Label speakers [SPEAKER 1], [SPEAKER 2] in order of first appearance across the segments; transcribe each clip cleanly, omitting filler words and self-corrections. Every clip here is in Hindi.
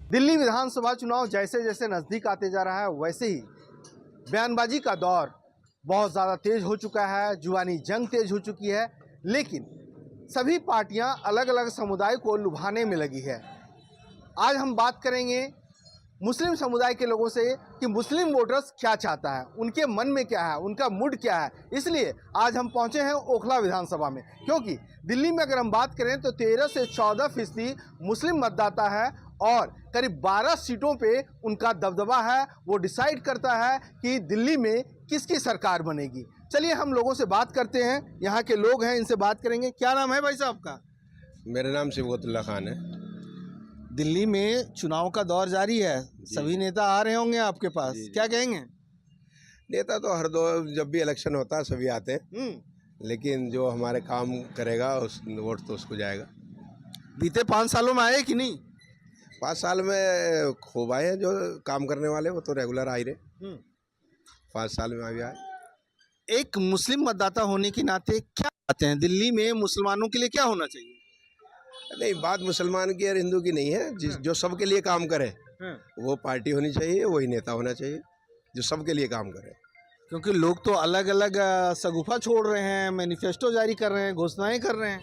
[SPEAKER 1] दिल्ली विधानसभा चुनाव जैसे जैसे नज़दीक आते जा रहा है वैसे ही बयानबाजी का दौर बहुत ज़्यादा तेज हो चुका है, जुबानी जंग तेज हो चुकी है। लेकिन सभी पार्टियां अलग अलग समुदाय को लुभाने में लगी है। आज हम बात करेंगे मुस्लिम समुदाय के लोगों से कि मुस्लिम वोटर्स क्या चाहता है, उनके मन में क्या है, उनका मूड क्या है। इसलिए आज हम पहुंचे हैं ओखला विधानसभा में, क्योंकि दिल्ली में अगर हम बात करें तो 13 से 14% मुस्लिम मतदाता है और करीब 12 सीटों पे उनका दबदबा है। वो डिसाइड करता है कि दिल्ली में किसकी सरकार बनेगी। चलिए हम लोगों से बात करते हैं, यहाँ के लोग हैं, इनसे बात करेंगे। क्या नाम है भाई साहब का?
[SPEAKER 2] मेरा नाम सिबगतुल्ला खान है।
[SPEAKER 1] दिल्ली में चुनाव का दौर जारी है, सभी नेता आ रहे होंगे आपके पास, क्या कहेंगे?
[SPEAKER 2] नेता तो हर दो जब भी इलेक्शन होता है सभी आते हैं, लेकिन जो हमारे काम करेगा उस वोट तो उसको जाएगा।
[SPEAKER 1] बीते 5 सालों में आए कि नहीं?
[SPEAKER 2] 5 साल में खूब आए हैं, जो काम करने वाले वो तो रेगुलर आ ही रहे। 5 साल में अभी आए।
[SPEAKER 1] एक मुस्लिम मतदाता होने के नाते क्या चाहते हैं, दिल्ली में मुसलमानों के लिए क्या होना चाहिए?
[SPEAKER 2] नहीं, बात मुसलमान की और हिंदू की नहीं है। जो सबके लिए काम करे वो पार्टी होनी चाहिए, वही नेता होना चाहिए जो सबके लिए काम करे।
[SPEAKER 1] क्योंकि लोग तो अलग अलग शगुफा छोड़ रहे हैं, मैनिफेस्टो जारी कर रहे हैं, घोषणाएं कर रहे हैं।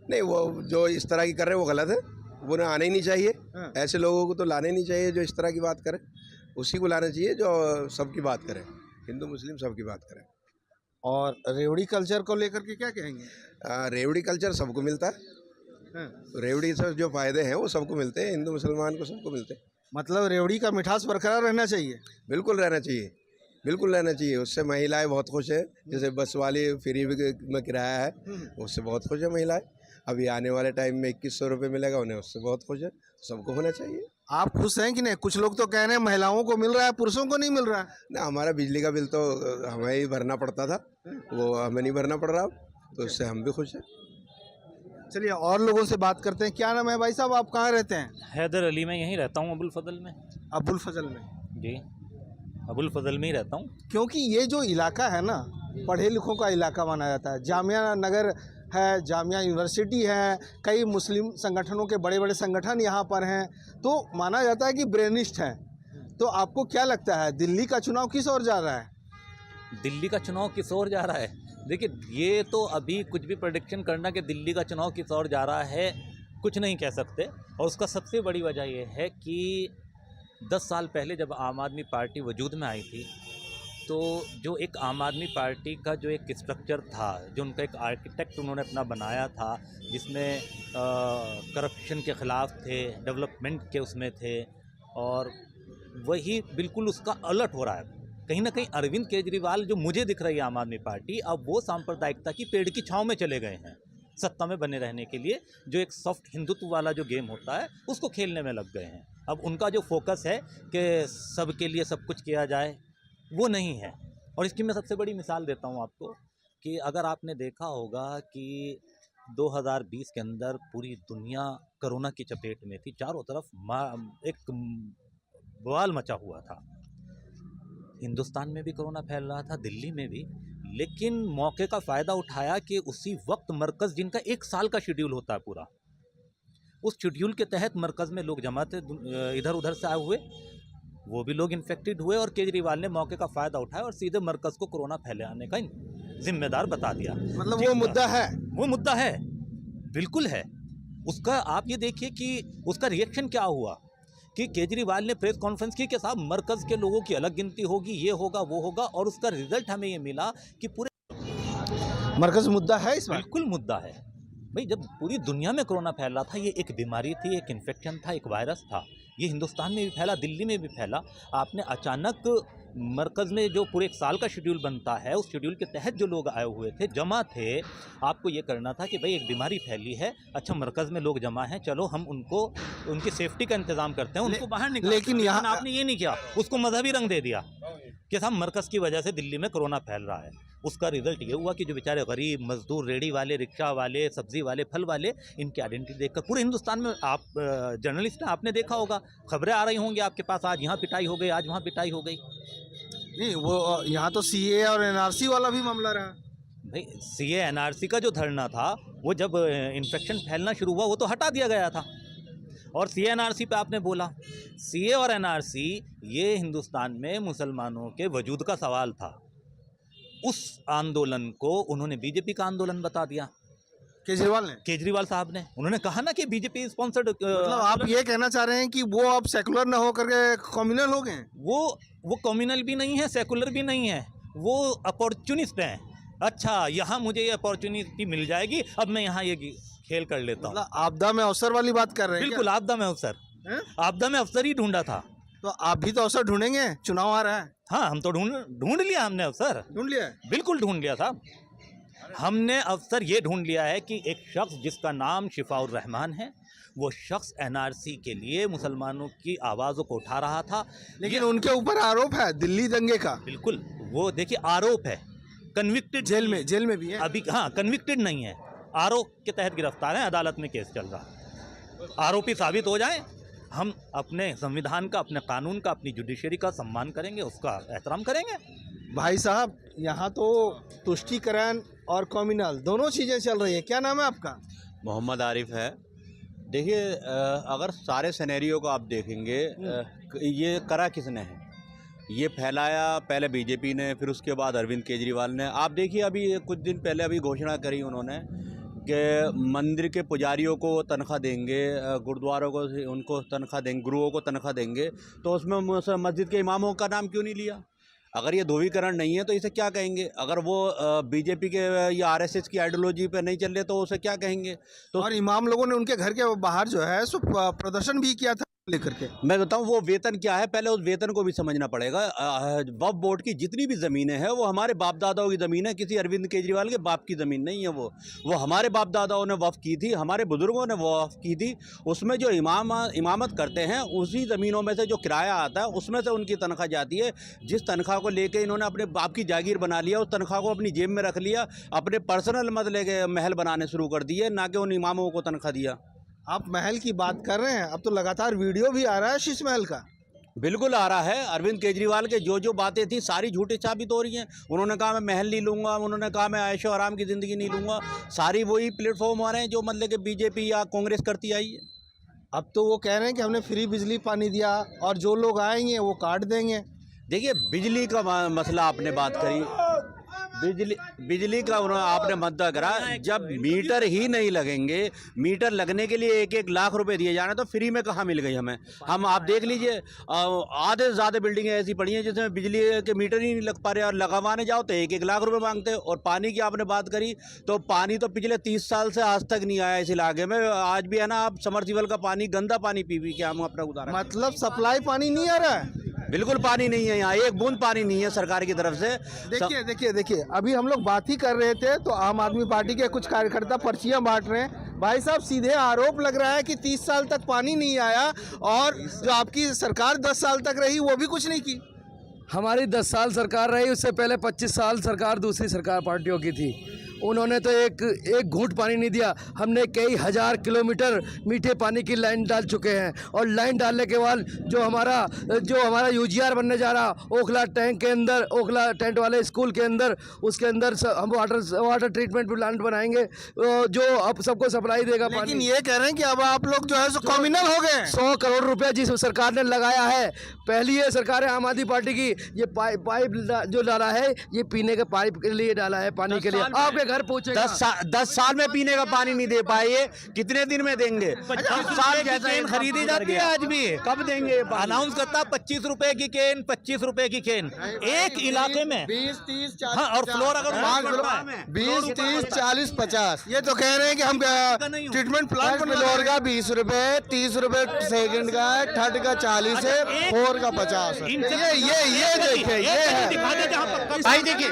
[SPEAKER 2] नहीं, वो जो इस तरह की कर रहे हैं वो गलत है, वो ना आने ही नहीं चाहिए। ऐसे लोगों को तो लाने नहीं चाहिए जो इस तरह की बात करे। उसी को लाना चाहिए जो सबकी बात करे, हिंदू मुस्लिम सबकी बात करे।
[SPEAKER 1] और रेवड़ी कल्चर को लेकर के क्या कहेंगे?
[SPEAKER 2] रेवड़ी कल्चर सबको मिलता है। रेवड़ी से जो फायदे हैं वो सबको मिलते हैं, हिंदू मुसलमान को सबको मिलते हैं।
[SPEAKER 1] मतलब रेवड़ी का मिठास बरकरार रहना चाहिए।
[SPEAKER 2] बिल्कुल रहना चाहिए, बिल्कुल रहना चाहिए। उससे महिलाएं बहुत खुश है। जैसे बस वाली फ्री में किराया है, उससे बहुत खुश है महिलाएं। अभी आने वाले टाइम में 2100 रुपये मिलेगा उन्हें, उससे बहुत खुश है। सबको होना चाहिए।
[SPEAKER 1] आप खुश हैं कि नहीं? कुछ लोग तो कह रहे हैं महिलाओं को मिल रहा है, पुरुषों को नहीं मिल रहा है।
[SPEAKER 2] ना, हमारा बिजली का बिल तो हमें ही भरना पड़ता था, वो हमें नहीं भरना पड़ रहा, तो उससे हम भी खुश हैं।
[SPEAKER 1] चलिए और लोगों से बात करते हैं। क्या नाम है भाई साहब, आप कहाँ रहते हैं?
[SPEAKER 3] हैदर अली में यहीं रहता हूँ, अबुल फजल में।
[SPEAKER 1] अबुल फजल में?
[SPEAKER 3] जी, अबुल फजल में ही रहता हूँ।
[SPEAKER 1] क्योंकि ये जो इलाका है ना, पढ़े लिखों का इलाका माना जाता है। जामिया नगर है, जामिया यूनिवर्सिटी है, कई मुस्लिम संगठनों के बड़े बड़े संगठन यहाँ पर हैं, तो माना जाता है कि ब्रेनिस्ट हैं। तो आपको क्या लगता है दिल्ली का चुनाव किस ओर जा रहा है?
[SPEAKER 3] दिल्ली का चुनाव किस ओर जा रहा है? देखिए, ये तो अभी कुछ भी प्रेडिक्शन करना कि दिल्ली का चुनाव किस ओर जा रहा है कुछ नहीं कह सकते। और उसका सबसे बड़ी वजह ये है कि 10 साल पहले जब आम आदमी पार्टी वजूद में आई थी, तो जो एक आम आदमी पार्टी का जो एक स्ट्रक्चर था, जो उनका एक आर्किटेक्ट उन्होंने अपना बनाया था, जिसमें करप्शन के ख़िलाफ़ थे, डेवलपमेंट के उसमें थे, और वही बिल्कुल उसका अलट हो रहा है। कहीं ना कहीं अरविंद केजरीवाल जो मुझे दिख रही है आम आदमी पार्टी, अब वो सांप्रदायिकता की पेड़ की छांव में चले गए हैं सत्ता में बने रहने के लिए। जो एक सॉफ्ट हिंदुत्व वाला जो गेम होता है उसको खेलने में लग गए हैं। अब उनका जो फोकस है कि सबके लिए सब कुछ किया जाए, वो नहीं है। और इसकी मैं सबसे बड़ी मिसाल देता हूँ आपको कि अगर आपने देखा होगा कि 2020 के अंदर पूरी दुनिया कोरोना की चपेट में थी, चारों तरफ एक बवाल मचा हुआ था। हिंदुस्तान में भी कोरोना फैल रहा था, दिल्ली में भी, लेकिन मौके का फ़ायदा उठाया कि उसी वक्त मरकज़, जिनका 1 साल का शेड्यूल होता है पूरा, उस शेड्यूल के तहत मरकज़ में लोग जमा थे, इधर उधर से आए हुए, वो भी लोग इन्फेक्टेड हुए, और केजरीवाल ने मौके का फ़ायदा उठाया और सीधे मरकज़ को कोरोना फैलाने का जिम्मेदार बता दिया।
[SPEAKER 1] मतलब वो मुद्दा है,
[SPEAKER 3] वो मुद्दा है, बिल्कुल है। उसका आप ये देखिए कि उसका रिएक्शन क्या हुआ कि केजरीवाल ने प्रेस कॉन्फ्रेंस की कि साहब मरकज़ के लोगों की अलग गिनती होगी, ये होगा वो होगा, और उसका रिजल्ट हमें ये मिला कि पूरे
[SPEAKER 1] मरकज़ मुद्दा है इसमें।
[SPEAKER 3] बिल्कुल मुद्दा है भाई। जब पूरी दुनिया में कोरोना फैल रहा था, ये एक बीमारी थी, एक इन्फेक्शन था, एक वायरस था, ये हिंदुस्तान में भी फैला, दिल्ली में भी फैला। आपने अचानक मरकज़ में जो पूरे 1 साल का शेड्यूल बनता है, उस शेड्यूल के तहत जो लोग आए हुए थे, जमा थे, आपको ये करना था कि भाई एक बीमारी फैली है, अच्छा मरकज़ में लोग जमा हैं, चलो हम उनको उनकी सेफ्टी का इंतज़ाम करते हैं, उनको बाहर निकालते हैं।
[SPEAKER 1] लेकिन यहाँ
[SPEAKER 3] आपने ये नहीं किया, उसको मजहबी रंग दे दिया कि साहब मरकज़ की वजह से दिल्ली में कोरोना फैल रहा है। उसका रिजल्ट ये हुआ कि जो बेचारे गरीब मजदूर, रेडी वाले, रिक्शा वाले, सब्जी वाले, फल वाले, इनकी आइडेंटिटी देखकर पूरे हिंदुस्तान में, आप जर्नलिस्ट हैं, आपने देखा होगा, खबरें आ रही होंगी आपके पास, आज यहाँ पिटाई हो गई, आज वहाँ पिटाई हो गई।
[SPEAKER 1] नहीं, वो यहाँ तो सीए और एनआरसी वाला भी मामला रहा।
[SPEAKER 3] भाई सीए एनआरसी का जो धरना था, वो जब इन्फेक्शन फैलना शुरू हुआ, वो तो हटा दिया गया था। और सीए एनआरसी पे आपने बोला, सीए और एनआरसी ये हिंदुस्तान में मुसलमानों के वजूद का सवाल था। उस आंदोलन को उन्होंने बीजेपी का आंदोलन बता दिया, केजरीवाल साहब ने। उन्होंने कहा ना कि बीजेपी स्पॉन्सर्ड,
[SPEAKER 1] मतलब आप ये कहना चाह रहे हैं कि वो अब सेकुलर न होकर के कम्युनल हो गए हैं?
[SPEAKER 3] वो कम्युनल भी नहीं है, सेकुलर भी नहीं है, वो अपॉर्चुनिस्ट हैं। अच्छा, यहाँ मुझे ये अपॉर्चुनिटी मिल जाएगी, अब मैं यहाँ ये खेल कर लेता हूँ।
[SPEAKER 1] मतलब आपदा में अवसर वाली बात कर रहे हैं?
[SPEAKER 3] बिल्कुल, आपदा में अवसर, आपदा में अवसर ही ढूंढा था।
[SPEAKER 1] तो आप भी तो अवसर ढूंढेंगे, चुनाव आ रहा है।
[SPEAKER 3] हाँ, हम तो ढूंढ लिया हमने अवसर,
[SPEAKER 1] ढूंढ लिया,
[SPEAKER 3] बिल्कुल ढूंढ लिया था हमने अवसर। ये ढूंढ लिया है कि एक शख्स जिसका नाम शिफाउर रहमान है, वो शख्स एनआरसी के लिए मुसलमानों की आवाज़ों को उठा रहा था।
[SPEAKER 1] लेकिन उनके ऊपर आरोप है दिल्ली दंगे का।
[SPEAKER 3] बिल्कुल, वो देखिए आरोप है, कन्विक्टेड,
[SPEAKER 1] जेल में भी है
[SPEAKER 3] अभी। हाँ, कन्विक्टेड नहीं है, आरोप के तहत गिरफ्तार है, अदालत में केस चल रहा है। आरोपी साबित हो जाए, हम अपने संविधान का, अपने कानून का, अपनी जुडिशरी का सम्मान करेंगे, उसका एहतराम करेंगे।
[SPEAKER 1] भाई साहब, यहाँ तो तुष्टीकरण और कम्युनल दोनों चीज़ें चल रही है। क्या नाम है आपका?
[SPEAKER 4] मोहम्मद आरिफ है। देखिए, अगर सारे सिनेरियो को आप देखेंगे, ये करा किसने है? ये फैलाया पहले बीजेपी ने, फिर उसके बाद अरविंद केजरीवाल ने। आप देखिए, अभी कुछ दिन पहले अभी घोषणा करी उन्होंने कि मंदिर के पुजारियों को तनख्वाह देंगे, गुरुद्वारों को उनको तनख्वाह देंगे, गुरुओं को तनख्वाह देंगे। तो उसमें मस्जिद के इमामों का नाम क्यों नहीं लिया? अगर ये ध्रुवीकरण नहीं है तो इसे क्या कहेंगे? अगर वो बीजेपी के या आरएसएस की आइडियोलॉजी पे नहीं चल रहे तो उसे क्या कहेंगे? तो
[SPEAKER 1] और इमाम लोगों ने उनके घर के बाहर जो है सो प्रदर्शन भी किया था लेकर के।
[SPEAKER 4] मैं बताऊं वो वेतन क्या है, पहले उस वेतन को भी समझना पड़ेगा। वक्फ बोर्ड की जितनी भी ज़मीनें हैं वो हमारे बाप दादाओं की ज़मीन है, किसी अरविंद केजरीवाल के बाप की ज़मीन नहीं है। वो हमारे बाप दादाओं ने वक्फ की थी, हमारे बुजुर्गों ने वक्फ की थी। उसमें जो इमामत करते हैं उसी ज़मीनों में से जो किराया आता है उसमें से उनकी तनख्वाह जाती है। जिस तनख्वाह को लेकर इन्होंने अपने बाप की जागीर बना लिया, उस तनख्वाह को अपनी जेब में रख लिया, अपने पर्सनल मतलब के महल बनाने शुरू कर दिए, ना कि उन इमामों को तनख्वाह दिया।
[SPEAKER 1] आप महल की बात कर रहे हैं, अब तो लगातार वीडियो भी आ रहा है शीश महल का।
[SPEAKER 4] बिल्कुल आ रहा है। अरविंद केजरीवाल के जो बातें थी सारी झूठी साबित हो रही हैं। उन्होंने कहा मैं महल नहीं लूँगा, उन्होंने कहा मैं ऐशो आराम की ज़िंदगी नहीं लूँगा। सारी वही प्लेटफॉर्म आ रहे हैं जो मतलब कि बीजेपी या कांग्रेस करती आई है।
[SPEAKER 1] अब तो वो कह रहे हैं कि हमने फ्री बिजली पानी दिया और जो लोग आएंगे वो काट देंगे।
[SPEAKER 4] देखिए, बिजली का मसला आपने बात करी, बिजली का आपने मुद्दा करा। जब मीटर ही नहीं लगेंगे, मीटर लगने के लिए 1-1 लाख रुपए दिए जाने, तो फ्री में कहाँ मिल गई हमें? हम आप देख लीजिए, आधे से ज़्यादा बिल्डिंगें ऐसी पड़ी हैं जिसमें बिजली के मीटर ही नहीं लग पा रहे, और लगवाने जाओ तो 1-1 लाख रुपए मांगते हैं। और पानी की आपने बात करी, तो पानी तो पिछले 30 साल से आज तक नहीं आया इस इलाके में। आज भी है ना, आप समरसीबल का पानी, गंदा पानी पी के हम अपना उदाहरण।
[SPEAKER 1] मतलब सप्लाई पानी नहीं आ रहा है?
[SPEAKER 4] बिल्कुल पानी नहीं है यहाँ, एक बूंद पानी नहीं है सरकार की तरफ से।
[SPEAKER 1] देखिए अभी हम लोग बात ही कर रहे थे तो आम आदमी पार्टी के कुछ कार्यकर्ता पर्चियां बांट रहे हैं। भाई साहब, सीधे आरोप लग रहा है कि 30 साल तक पानी नहीं आया और जो आपकी सरकार 10 साल तक रही वो भी कुछ नहीं की।
[SPEAKER 5] हमारी 10 साल सरकार रही, उससे पहले 25 साल सरकार दूसरी सरकार पार्टियों की थी। उन्होंने तो एक घूंट पानी नहीं दिया। हमने कई हज़ार किलोमीटर मीठे पानी की लाइन डाल चुके हैं, और लाइन डालने के बाद जो हमारा यूजीआर बनने जा रहा ओखला टैंक के अंदर, ओखला टेंट वाले स्कूल के अंदर, उसके अंदर हम वाटर ट्रीटमेंट प्लांट बनाएंगे जो अब सबको सप्लाई देगा पानी।
[SPEAKER 1] लेकिन ये कह रहे हैं कि अब आप लोग जो है सो कम्युनल हो गए।
[SPEAKER 5] 100 करोड़ रुपया जिस सरकार ने लगाया है, पहली ये सरकार है आम आदमी पार्टी की, ये पाइप जो डाला है, ये पीने के पाइप के लिए डाला है, पानी के लिए। आपके घर पहुंचेगा।
[SPEAKER 4] 10 साल में पीने का पानी नहीं दे पाए, ये कितने दिन में देंगे?
[SPEAKER 3] 25 साल की केन खरीदी जाती है आज भी।
[SPEAKER 4] कब देंगे?
[SPEAKER 3] अनाउंस करता 25 रुपए की केन, 25 रुपए की केन एक इलाके में
[SPEAKER 1] 20, 30, 40,
[SPEAKER 3] हाँ, और फ्लोर अगर
[SPEAKER 1] 20, 30, 40, 50। ये तो कह रहे हैं कि हम ट्रीटमेंट प्लांट
[SPEAKER 5] फ्लोर का 20 रुपए, 30 रुपए सेकंड का है, थर्ड का 40 है, फोर का 50 है।
[SPEAKER 1] ये देखिए, ये है
[SPEAKER 6] भाई। देखिए,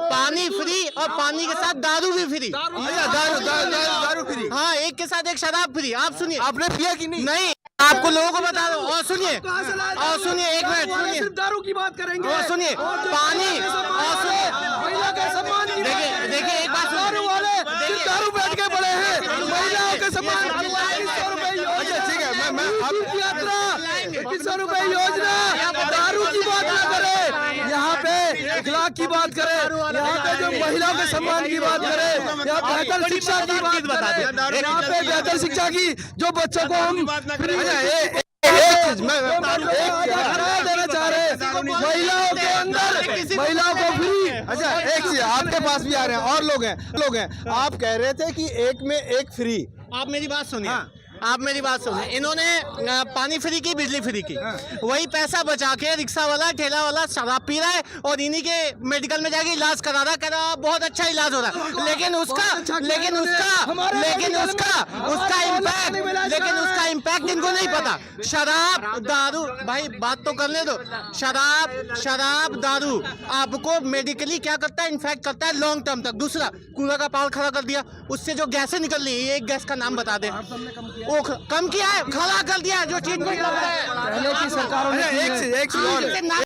[SPEAKER 6] पानी फ्री और पानी के साथ दारू भी फ्री।
[SPEAKER 1] दारू फ्री।
[SPEAKER 6] हाँ, एक के साथ एक शराब फ्री। आप सुनिए,
[SPEAKER 1] आपने पिया कि नहीं?
[SPEAKER 6] नहीं, आपको लोगों को बता दो। और सुनिए, एक मिनट सुनिए,
[SPEAKER 1] दारू की बात करेंगे।
[SPEAKER 6] और सुनिए, पानी, और सुनिए, देखिए एक बात,
[SPEAKER 1] दारू बैठ के पड़े हैं, महिलाओं के सम्मान। अच्छा ठीक है, मैं आपकी यात्रा 2100 रुपए योजना, दारू की बात ना करें। यहाँ पे 1 लाख
[SPEAKER 5] की बात करें, यहाँ पे जो महिलाओं के सम्मान की बात करें, यहाँ बेहतर शिक्षा की बात करें, यहाँ पे बेहतर शिक्षा की जो बच्चों को हम देना चाह रहे हैं, महिलाओं के अंदर महिलाओं को फ्री।
[SPEAKER 1] अच्छा एक चीज आपके पास भी आ रहे हैं और लोग हैं आप कह रहे थे कि एक में एक फ्री।
[SPEAKER 6] आप मेरी बात सुनिए, आप मेरी बात सुनिए। इन्होंने पानी फ्री की, बिजली फ्री की, वही पैसा बचा के रिक्शा वाला ठेला वाला शराब पी रहा है और इन्हीं के मेडिकल में जाके इलाज करा रहा है, कह रहा बहुत अच्छा इलाज हो रहा है। लेकिन उसका इम्पैक्ट इनको नहीं पता। शराब दारू, भाई बात तो करने दो। शराब दारू आपको मेडिकली क्या करता है, इन्फेक्ट करता है लॉन्ग टर्म तक। दूसरा, कूलर का पावर खड़ा कर दिया, उससे जो गैसें निकल रही है, एक गैस का नाम बता दे। वो कम किया है, खड़ा कर दिया है, जो चीज
[SPEAKER 5] पहले की सरकारों ने
[SPEAKER 1] एक चीज और